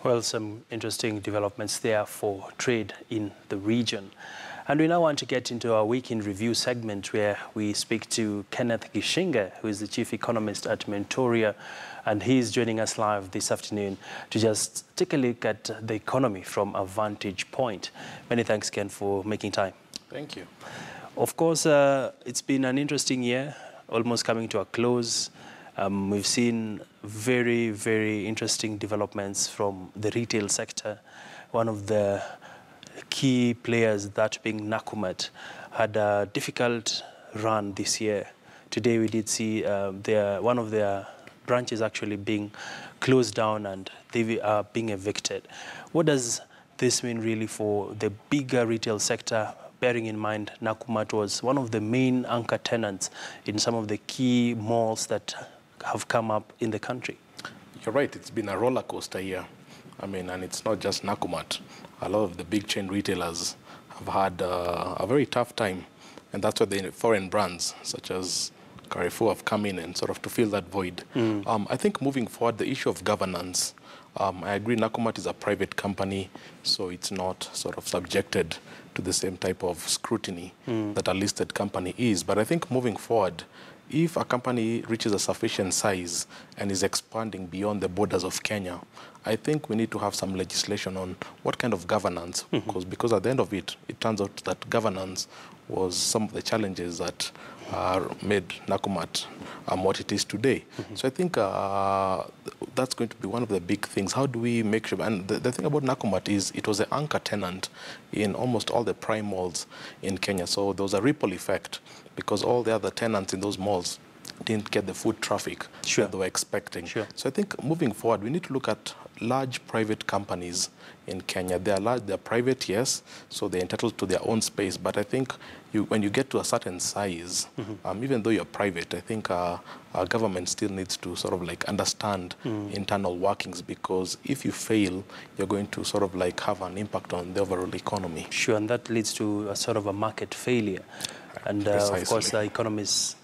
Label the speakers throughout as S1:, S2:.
S1: Well, some interesting developments there for trade in the region. And we now want to get into our Week in Review segment where we speak to Kenneth Gichinga, who is the Chief Economist at Mentoria, and he's joining us live this afternoon to just take a look at the economy from a vantage point. Many thanks, Ken, for making time.
S2: Thank you.
S1: Of course, it's been an interesting year, almost coming to a close. We've seen very, very interesting developments from the retail sector. One of the key players, that being Nakumatt, had a difficult run this year. Today we did see one of their branches actually being closed down and they are being evicted. What does this mean really for the bigger retail sector, bearing in mind Nakumatt was one of the main anchor tenants in some of the key malls that have come up in the country?
S2: You're right, it's been a roller coaster year. And it's not just Nakumatt. A lot of the big chain retailers have had a very tough time. And that's where the foreign brands, such as Carrefour, have come in and sort of to fill that void. I think moving forward, the issue of governance, I agree Nakumatt is a private company, so it's not sort of subjected to the same type of scrutiny that a listed company is. But I think moving forward, if a company reaches a sufficient size and is expanding beyond the borders of Kenya, I think we need to have some legislation on what kind of governance, because at the end of it, it turns out that governance was some of the challenges that made Nakumatt what it is today. So I think that's going to be one of the big things. How do we make sure? And the thing about Nakumatt is it was the anchor tenant in almost all the prime malls in Kenya. So there was a ripple effect because all the other tenants in those malls didn't get the foot traffic that they were expecting. So I think moving forward, we need to look at large private companies in Kenya. They're large, they're private, yes, so they're entitled to their own space. But I think when you get to a certain size, even though you're private, I think our government still needs to sort of like understand internal workings, because if you fail, you're going to sort of like have an impact on the overall economy.
S1: Sure, and that leads to a sort of a market failure. And of course, the economists,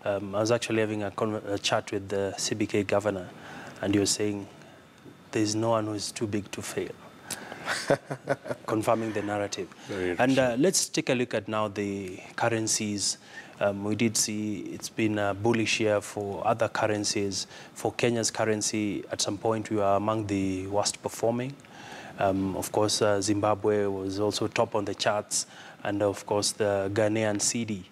S1: I was actually having a chat with the CBK governor, and he was saying there's no one who is too big to fail, confirming the narrative. And let's take a look at now the currencies. We did see it's been a bullish year for other currencies. For Kenya's currency, at some point we were among the worst performing. Of course, Zimbabwe was also top on the charts, and of course the Ghanaian cedi.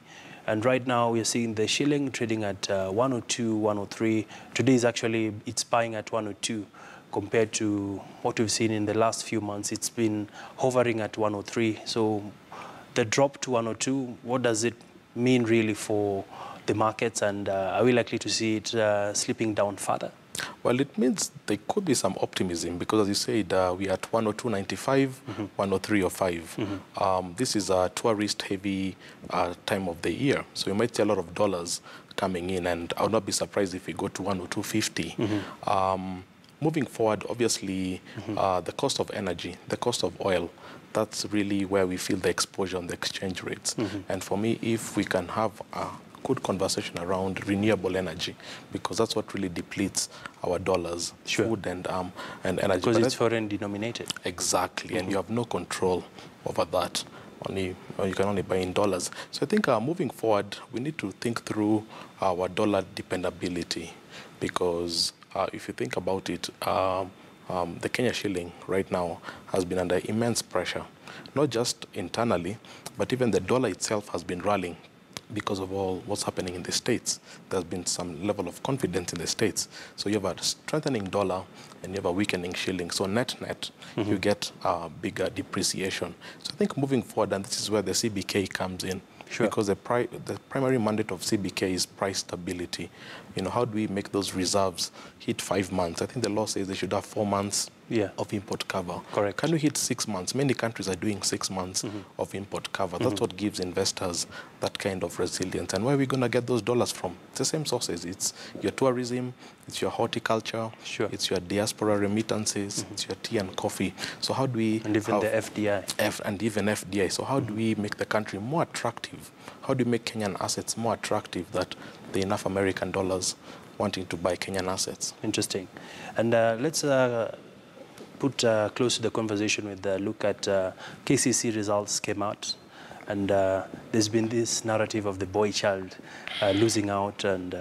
S1: And right now we're seeing the shilling trading at 102, 103. Today is actually, it's buying at 102 compared to what we've seen in the last few months. It's been hovering at 103. So the drop to 102, what does it mean really for the markets? And are we likely to see it slipping down further?
S2: Well, it means there could be some optimism because, as you said, we are at 102.95, 103.05. This is a tourist-heavy time of the year, so you might see a lot of dollars coming in, and I would not be surprised if we go to 102.50. Moving forward, obviously, the cost of energy, the cost of oil, that's really where we feel the exposure on the exchange rates. And for me, if we can have a good conversation around renewable energy, because that's what really depletes our dollars, food and energy.
S1: Because it's foreign denominated.
S2: Exactly, and you have no control over that. You can only buy in dollars. So I think moving forward, we need to think through our dollar dependability, because if you think about it, the Kenya shilling right now has been under immense pressure, not just internally, but even the dollar itself has been rallying because of all what's happening in the States. There's been some level of confidence in the States. So you have a strengthening dollar and you have a weakening shilling. So net-net, you get a bigger depreciation. So I think moving forward, and this is where the CBK comes in, because the primary mandate of CBK is price stability. How do we make those reserves hit 5 months? I think the law says they should have 4 months of import cover.
S1: Correct.
S2: Can we hit 6 months? Many countries are doing 6 months of import cover. That's what gives investors that kind of resilience. And where are we going to get those dollars from? It's the same sources. It's your tourism, it's your horticulture, it's your diaspora remittances, it's your tea and coffee. So how do we...
S1: And even the FDI.
S2: And even FDI. So how do we make the country more attractive? How do we make Kenyan assets more attractive that there are enough American dollars wanting to buy Kenyan assets?
S1: Interesting. And let's put close to the conversation with the look at KCC results came out, and there's been this narrative of the boy child losing out, and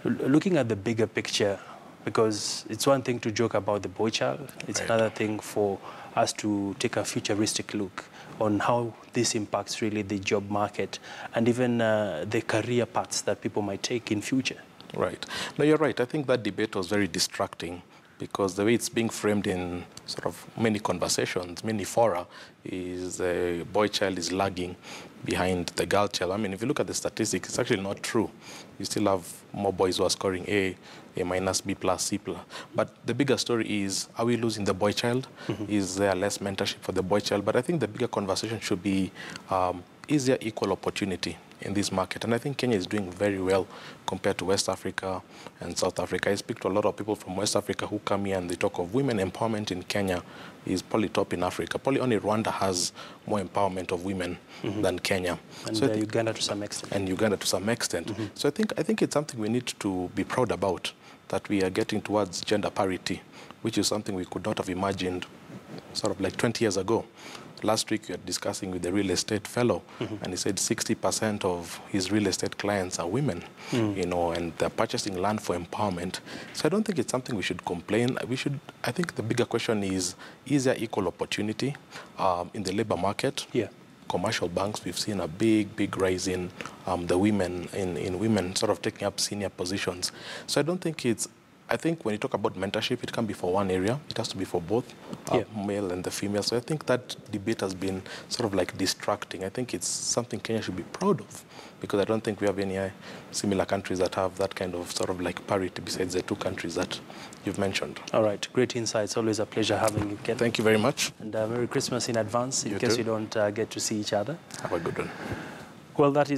S1: looking at the bigger picture, because it's one thing to joke about the boy child, it's another thing for us to take a futuristic look on how this impacts really the job market and even the career paths that people might take in future.
S2: Right. No, you're right. I think that debate was very distracting, because the way it's being framed in sort of many conversations, many fora, is the boy child is lagging behind the girl child. I mean, if you look at the statistics, it's actually not true. You still have more boys who are scoring A minus, B plus, C plus. But the bigger story is, are we losing the boy child? Is there less mentorship for the boy child? But I think the bigger conversation should be, is there equal opportunity in this market? And I think Kenya is doing very well compared to West Africa and South Africa. I speak to a lot of people from West Africa who come here and they talk of women empowerment in Kenya is probably top in Africa. Probably only Rwanda has more empowerment of women than Kenya.
S1: And
S2: so
S1: Uganda to some extent.
S2: And Uganda to some extent. So I think it's something we need to be proud about, that we are getting towards gender parity, which is something we could not have imagined sort of like 20 years ago. Last week, we were discussing with the real estate fellow, and he said 60% of his real estate clients are women, you know, and they're purchasing land for empowerment. So I don't think it's something we should complain. I think the bigger question is there equal opportunity in the labor market?
S1: Yeah.
S2: Commercial banks, we've seen a big rise in the women, in women sort of taking up senior positions. So I think when you talk about mentorship, it can't be for one area. It has to be for both male and the female. So I think that debate has been sort of like distracting. I think it's something Kenya should be proud of, because I don't think we have any similar countries that have that kind of sort of like parity besides the two countries that you've mentioned.
S1: All right, great insights. Always a pleasure having you, Ken.
S2: Thank you very much.
S1: And Merry Christmas in advance, in case we don't get to see each other.
S2: Have a good one.
S1: Well, that is